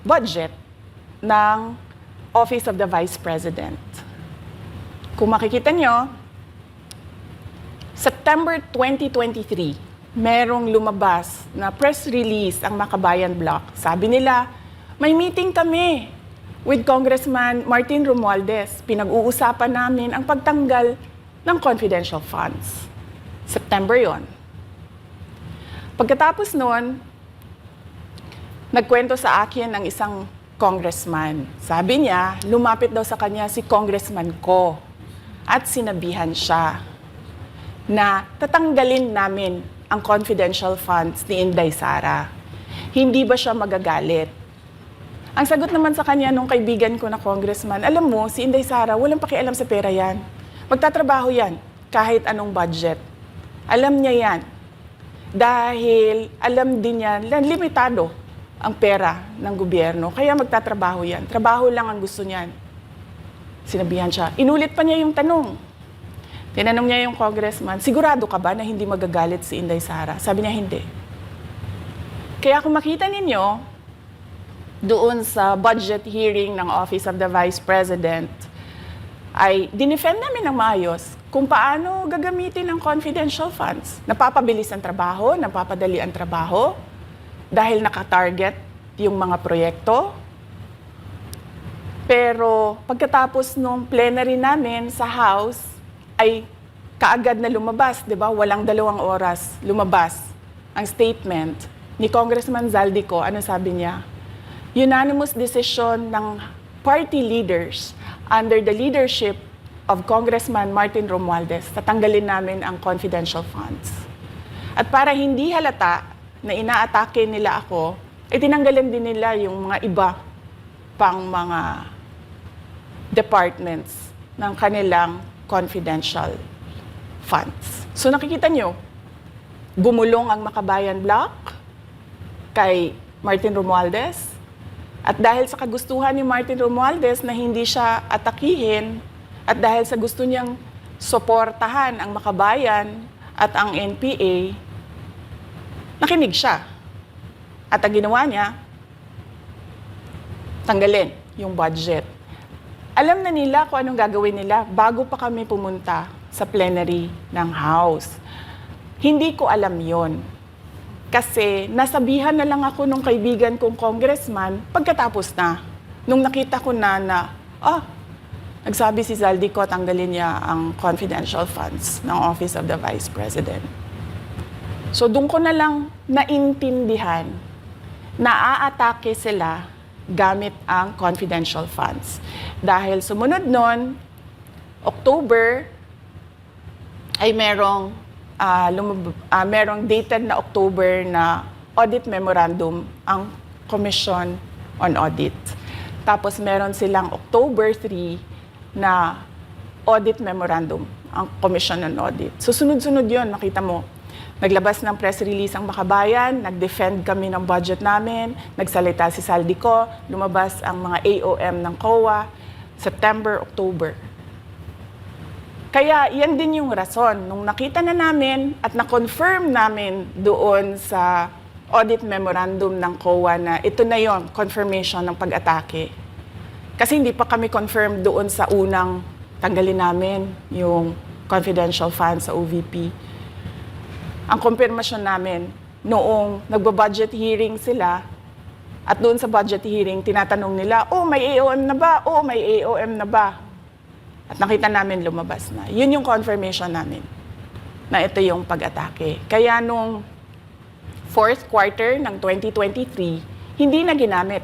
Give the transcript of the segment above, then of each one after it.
budget ng Office of the Vice President. Kung makikita nyo, September 2023, merong lumabas na press release ang Makabayan Bloc. Sabi nila, may meeting kami with Congressman Martin Romualdez. Pinag-uusapan namin ang pagtanggal ng confidential funds. September yon. Pagkatapos noon, nagkwento sa akin ng isang congressman. Sabi niya, lumapit daw sa kanya si Congressman Ko at sinabihan siya na tatanggalin namin ang confidential funds ni Inday Sara. Hindi ba siya magagalit? Ang sagot naman sa kanya nung kaibigan ko na congressman, alam mo, si Inday Sara, walang pakialam sa pera yan. Magtatrabaho yan kahit anong budget. Alam niya yan. Dahil alam din niya, limitado ang pera ng gobyerno. Kaya magtatrabaho yan. Trabaho lang ang gusto niyan. Sinabihan siya. Inulit pa niya yung tanong. Tinanong niya yung congressman, sigurado ka ba na hindi magagalit si Inday Sara? Sabi niya, hindi. Kaya kung makita ninyo, doon sa budget hearing ng Office of the Vice President, ay dinefend namin ng maayos kung paano gagamitin ang confidential funds. Napapabilis ang trabaho, napapadali ang trabaho, dahil nakatarget yung mga proyekto. Pero pagkatapos nung plenary namin sa House, ay kaagad na lumabas, di ba? Walang 2 oras lumabas ang statement ni Congressman Zaldico. Ano sabi niya? Unanimous decision ng party leaders under the leadership of Congressman Martin Romualdez, tatanggalin namin ang confidential funds. At para hindi halata na inaatake nila ako, tinanggalan din nila yung mga iba pang mga departments ng kanilang confidential funds. So nakikita nyo, bumulong ang Makabayan Bloc kay Martin Romualdez. At dahil sa kagustuhan ni Martin Romualdez na hindi siya atakihin, at dahil sa gusto niyang suportahan ang Makabayan at ang NPA, nakinig siya. At ang ginawa niya, tanggalin yung budget. Alam na nila kung anong gagawin nila bago pa kami pumunta sa plenary ng House. Hindi ko alam yon. Kasi nasabihan na lang ako nung kaibigan kong congressman pagkatapos na. Nung nakita ko na nagsabi si Zaldico tanggalin niya ang confidential funds ng Office of the Vice President. So doon ko na lang naintindihan na aatake sila gamit ang confidential funds. Dahil sumunod nun, October, ay merong dated na October na audit memorandum ang Commission on Audit. Tapos meron silang October 3 na audit memorandum ang Commission on Audit. So sunod-sunod yun, nakita mo. Naglabas ng press release ang Makabayan, nag-defend kami ng budget namin, nagsalita si Zaldico, lumabas ang mga AOM ng COA, September, October. Kaya yan din yung rason. Nung nakita na namin at na-confirm namin doon sa audit memorandum ng COA na ito na yon, confirmation ng pag-atake. Kasi hindi pa kami confirm doon sa unang tanggalin namin yung confidential funds sa OVP. Ang confirmation namin, noong nagba-budget hearing sila, at doon sa budget hearing, tinatanong nila, may AOM na ba? May AOM na ba? At nakita namin lumabas na. Yun yung confirmation namin na ito yung pag-atake. Kaya nung fourth quarter ng 2023, hindi na ginamit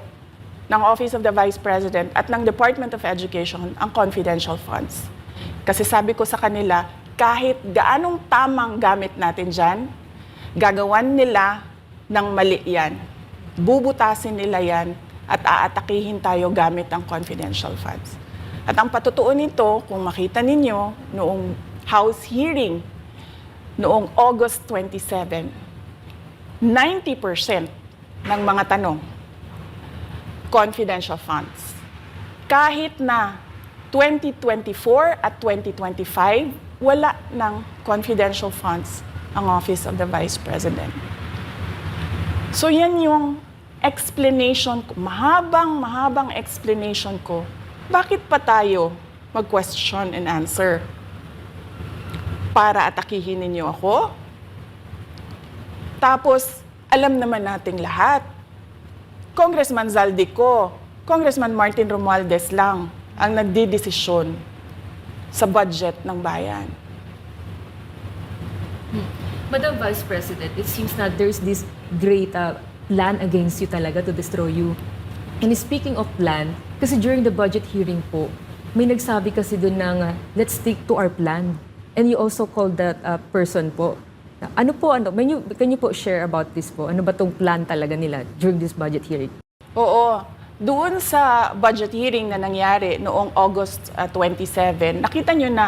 ng Office of the Vice President at ng Department of Education ang confidential funds. Kasi sabi ko sa kanila, kahit gaanong tamang gamit natin dyan, gagawan nila ng mali yan. Bubutasin nila yan at aatakihin tayo gamit ang confidential funds. At ang patutuo nito, kung makita ninyo, noong House hearing, noong August 27, 90% ng mga tanong, confidential funds. Kahit na 2024 at 2025, wala ng confidential funds ang Office of the Vice President. So yan yung explanation ko, mahabang explanation ko, bakit pa tayo mag-question and answer? Para atakihin ninyo ako? Tapos, alam naman nating lahat. Congressman Zaldico, Congressman Martin Romualdez lang ang nagdidesisyon sa budget ng bayan. Madam Vice President, it seems that there's this great plan against you talaga to destroy you. And speaking of plan, kasi during the budget hearing po, may nagsabi kasi doon ng let's stick to our plan. And you also called that person po. Ano po, can you po share about this po? Ano ba tong plan talaga nila during this budget hearing? Oo. Doon sa budget hearing na nangyari noong August 27, nakita nyo na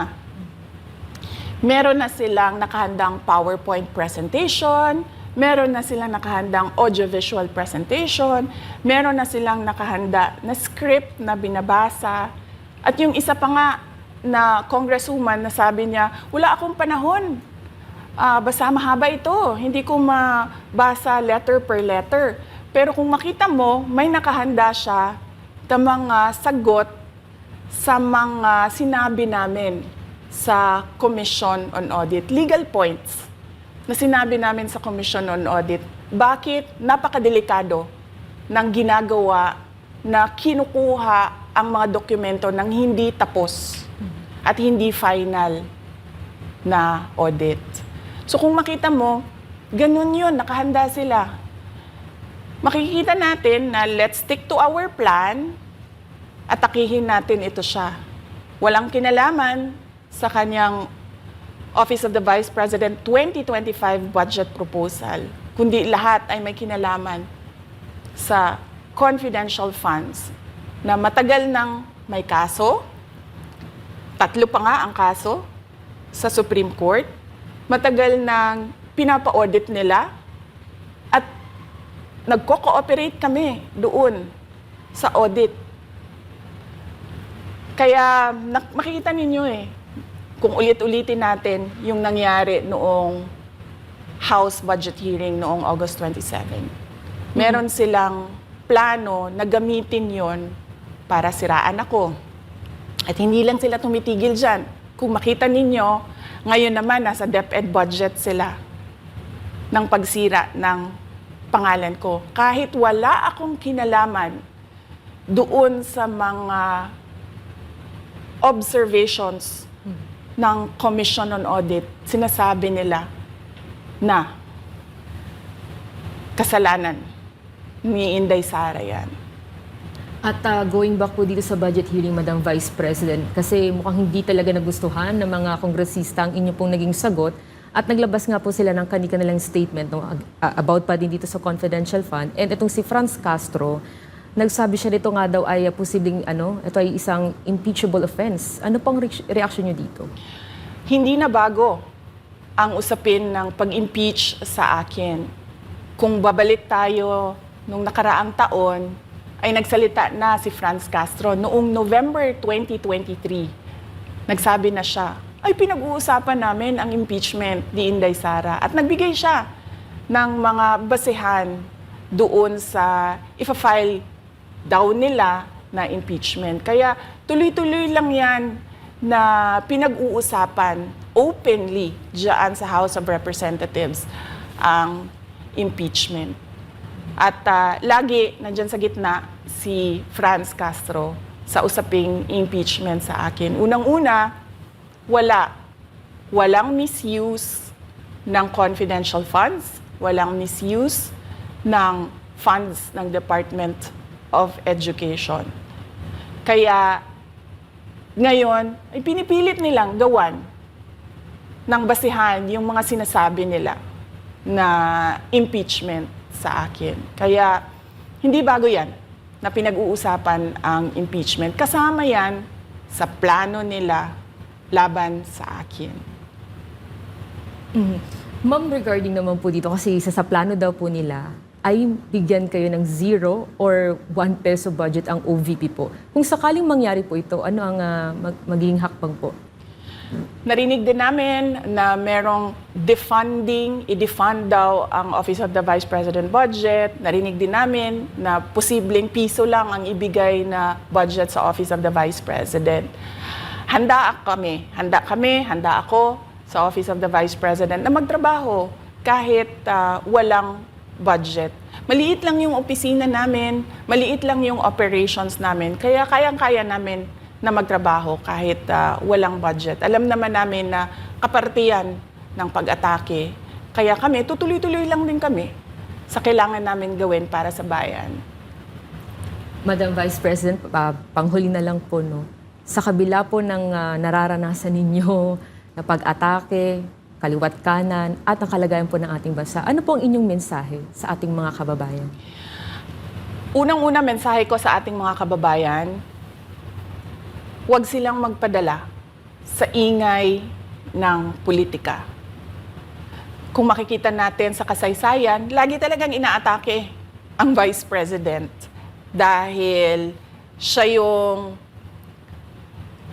meron na silang nakahandang PowerPoint presentation, meron na silang nakahandang audiovisual presentation, meron na silang nakahanda na script na binabasa. At yung isa pa nga na congresswoman na sabi niya, wala akong panahon. Basta mahaba ito. Hindi ko mabasa letter per letter. Pero kung makita mo, may nakahanda siya na mga sagot sa mga sinabi namin sa Commission on Audit. Legal points na sinabi namin sa Commission on Audit. Bakit napakadelikado ng ginagawa na kinukuha ang mga dokumento ng hindi tapos at hindi final na audit. So kung makita mo, ganun yun, nakahanda sila. Makikita natin na let's stick to our plan at atakihin natin ito siya. Walang kinalaman sa kanyang Office of the Vice President 2025 budget proposal, kundi lahat ay may kinalaman sa confidential funds na matagal nang may kaso, 3 pa nga ang kaso sa Supreme Court, matagal nang pinapa-audit nila at nagko-cooperate kami doon sa audit. Kaya makikita ninyo kung ulit-ulitin natin yung nangyari noong House budget hearing noong August 27. Meron silang plano na gamitin yon para siraan ako. At hindi lang sila tumitigil dyan. Kung makita ninyo, ngayon naman nasa DepEd budget sila ng pagsira ng pangalan ko. Kahit wala akong kinalaman doon sa mga observations ng Commission on Audit, sinasabi nila na kasalanan ni Inday Sara yan. At going back po dito sa budget hearing, Madam Vice President, kasi mukhang hindi talaga nagustuhan ng mga kongresista ang inyo pong naging sagot at naglabas nga po sila ng kanilang statement about pa din dito sa confidential fund. And itong si Franz Castro, nagsabi siya dito nga daw ay posibleng ito ay isang impeachable offense. Ano pang reaction niyo dito? Hindi na bago ang usapin ng pag-impeach sa akin. Kung babalik tayo nung nakaraang taon, ay nagsalita na si Franz Castro noong November 2023. Nagsabi na siya, ay pinag-uusapan namin ang impeachment ni Inday Sara. At nagbigay siya ng mga basehan doon sa ifa-file daw nila na impeachment. Kaya tuloy-tuloy lang yan na pinag-uusapan openly diyan sa House of Representatives ang impeachment. At lagi nandyan sa gitna si Franz Castro sa usaping impeachment sa akin. Unang-una, walang misuse ng confidential funds, walang misuse ng funds ng Department of Education. Kaya ngayon, ay pinipilit nilang gawan ng basihan yung mga sinasabi nila na impeachment sa akin. Kaya hindi bago yan na pinag-uusapan ang impeachment. Kasama yan sa plano nila laban sa akin. Ma'am, regarding naman po dito, kasi sa plano daw po nila, ay bigyan kayo ng 0 or 1 peso budget ang OVP po. Kung sakaling mangyari po ito, ano ang magiging hakbang po? Narinig din namin na merong defunding, i-defund daw ang Office of the Vice President budget. Narinig din namin na posibleng piso lang ang ibigay na budget sa Office of the Vice President. Handa ako sa Office of the Vice President na magtrabaho kahit walang budget. Maliit lang yung opisina namin, maliit lang yung operations namin, kaya kayang-kaya namin na magtrabaho kahit walang budget. Alam naman namin na kapartiyan ng pag-atake. Kaya kami, tutuloy-tuloy lang din kami sa kailangan namin gawin para sa bayan. Madam Vice President, panghuli na lang po, no? Sa kabila po ng nararanasan ninyo na pag-atake, kaliwat kanan, at ang kalagayan po ng ating bansa, ano po ang inyong mensahe sa ating mga kababayan? Unang-una mensahe ko sa ating mga kababayan, huwag silang magpadala sa ingay ng politika. Kung makikita natin sa kasaysayan, lagi talagang inaatake ang Vice President dahil siya yung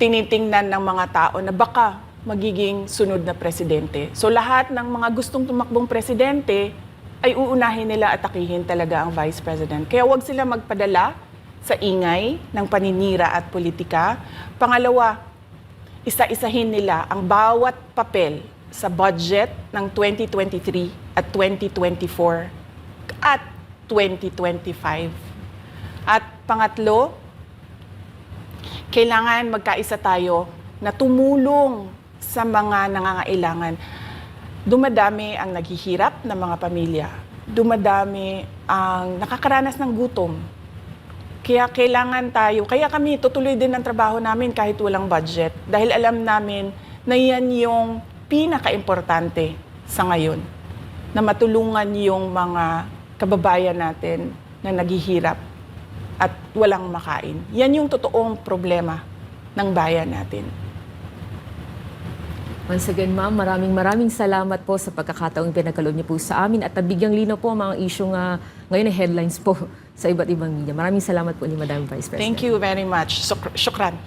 tinitingnan ng mga tao na baka magiging sunod na presidente. So lahat ng mga gustong tumakbong presidente ay uunahin nila atakihin talaga ang Vice President. Kaya huwag sila magpadala sa ingay ng paninira at politika. Pangalawa, isa-isahin nila ang bawat papel sa budget ng 2023 at 2024 at 2025. At pangatlo, kailangan magkaisa tayo na tumulong sa mga nangangailangan. Dumadami ang naghihirap na mga pamilya. Dumadami ang nakakaranas ng gutom. Kaya kaya kami tutuloy din ang trabaho namin kahit walang budget. Dahil alam namin na yan yung pinaka-importante sa ngayon. Na matulungan yung mga kababayan natin na naghihirap at walang makain. Yan yung totoong problema ng bayan natin. Once again, ma'am, maraming salamat po sa pagkakataong pinagkaloob niyo po sa amin at nabigyang linaw po ang mga issue nga ngayon na headlines po sa iba't ibang media. Maraming salamat po ni Madam Vice President. Thank you very much. Shukran.